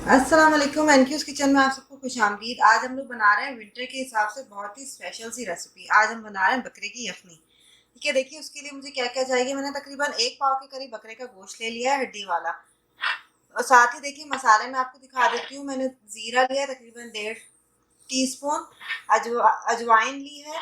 अस्सलाम वालेकुम। एनक्यूज़ किचन में आप सबको खुशामदीद। आज हम लोग बना रहे हैं विंटर के हिसाब से बहुत ही स्पेशल सी रेसिपी। आज हम बना रहे हैं बकरे की यखनी। ठीक है, देखिए उसके लिए मुझे क्या क्या चाहिए। मैंने तकरीबन 1 पाव के करीब बकरे का गोश्त ले लिया है, हड्डी वाला। और साथ ही देखिए मसाले में आपको दिखा देती हूँ। मैंने ज़ीरा लिया है तकरीबन 1.5 टीस्पून। अजवाइन ली है,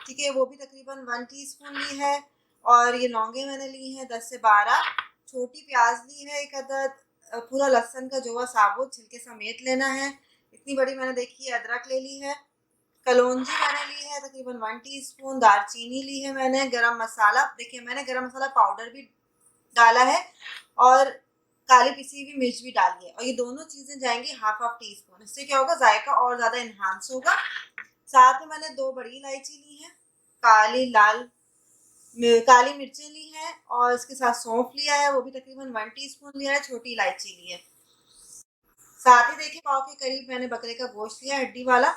ठीक है, वो भी तकरीबन 1 टीस्पून ली है। और ये लौंगे मैंने ली हैं 10 से 12। छोटी प्याज ली है 1 अदद। पूरा लहसुन का जो साबुत छिलके समेत लेना है। इतनी बड़ी मैंने देखी है अदरक ले ली है। कलौंजी मैंने ली है तकरीबन 1 टीस्पून। दालचीनी ली है मैंने। गरम मसाला, देखिए मैंने गरम मसाला पाउडर भी डाला है और काली पिसी हुई मिर्च भी डाली है। और ये दोनों चीज़ें जाएंगी हाफ हाफ टी स्पून। इससे क्या होगा, जायका और ज़्यादा इन्हांस होगा। साथ में मैंने 2 बड़ी इलायची ली है। काली मिर्चें ली हैं और इसके साथ सौंफ लिया है, वो भी तकरीबन 1 टीस्पून लिया है। छोटी इलायची ली है। साथ ही देखिए पाव के करीब मैंने बकरे का गोश्त लिया हड्डी वाला,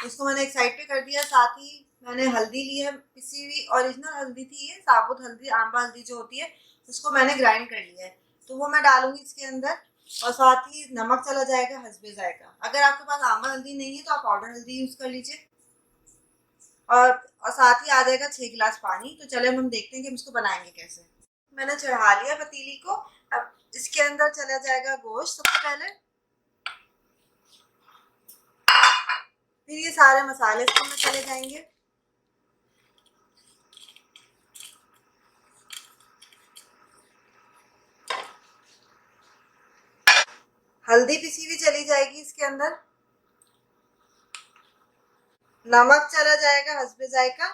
उसको मैंने एक साइड पे कर दिया। साथ ही मैंने हल्दी ली है, पिसी हुई ओरिजिनल हल्दी थी ये, साबुत हल्दी, आंबा हल्दी जो होती है, उसको मैंने ग्राइंड कर लिया है, तो वो मैं डालूंगी इसके अंदर। और साथ ही नमक चला जाएगा हस्बे जायका। अगर आपके पास आंबा हल्दी नहीं है तो आप पाउडर हल्दी यूज़ कर लीजिए। और साथ ही आ जाएगा 6 गिलास पानी। तो चले हम देखते हैं कि हम इसको बनाएंगे कैसे। मैंने चढ़ा लिया पतीली को। अब इसके अंदर चला जाएगा गोश्त सबसे पहले, फिर ये सारे मसाले इसमें चले जाएंगे। हल्दी पिसी हुई चली जाएगी इसके अंदर। नमक चला जाएगा हस्बे जायका।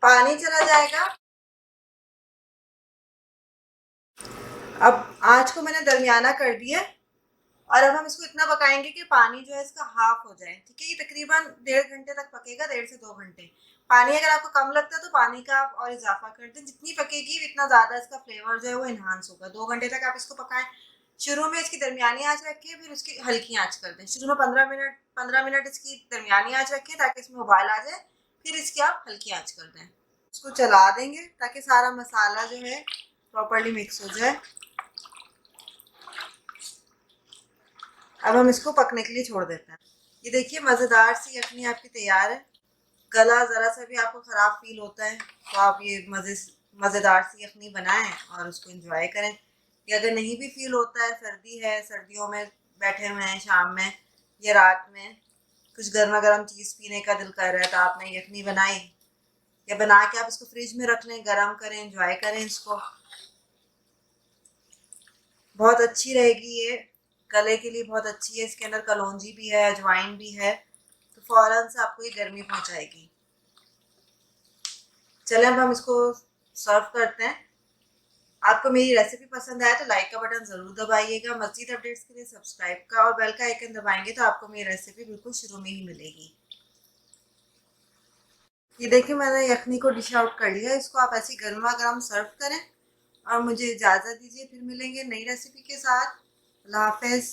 पानी चला जाएगा। अब आँच को मैंने दरमियाना कर दिया। और अब हम इसको इतना पकाएंगे कि पानी जो है इसका हाफ हो जाए। ठीक है, ये तकरीबन 1.5 घंटे तक पकेगा, 1.5 से 2 घंटे। पानी अगर आपको कम लगता है तो पानी का आप और इजाफा कर दें। जितनी पकेगी इतना ज़्यादा इसका फ्लेवर जो है वो इन्हांस होगा। 2 घंटे तक आप इसको पकाएं। शुरू में इसकी दरमियानी आंच रखिए, फिर उसकी हल्की आंच कर दें। शुरू में 15 मिनट इसकी दरमियानी आंच रखिए ताकि इसमें उबाल आ जाए, फिर इसकी आप हल्की आंच कर दें। इसको चला देंगे ताकि सारा मसाला जो है प्रॉपर्ली मिक्स हो जाए। अब हम इसको पकने के लिए छोड़ देते हैं। ये देखिए मज़ेदार सी यखनी आपकी तैयार है। गला ज़रा सा भी आपको ख़राब फील होता है तो आप ये मज़ेदार सी यखनी बनाएं और उसको एंजॉय करें। कि अगर नहीं भी फील होता है, सर्दी है, सर्दियों में बैठे हुए हैं शाम में या रात में, कुछ गर्मा गर्म चीज़ पीने का दिल कर रहा है, तो आपने यखनी बनाई या बना के आप इसको फ्रिज में रख लें, गर्म करें, एंजॉय करें इसको। बहुत अच्छी रहेगी ये, गले के लिए बहुत अच्छी है। इसके अंदर कलौंजी भी है, अजवाइन भी है, तो फ़ौरन से आपको ये गर्मी पहुंचाएगी। चलें अब हम इसको सर्व करते हैं। आपको मेरी रेसिपी पसंद आए तो लाइक का बटन ज़रूर दबाइएगा। मज़ीद अपडेट्स के लिए सब्सक्राइब का और बेल का आइकन दबाएंगे तो आपको मेरी रेसिपी बिल्कुल शुरू में ही मिलेगी। ये देखिए मैंने यखनी को डिश आउट कर लिया। इसको आप ऐसे गर्मा गर्म सर्व करें और मुझे इजाज़त दीजिए। फिर मिलेंगे नई रेसिपी के साथ। अल्लाह हाफ़िज़।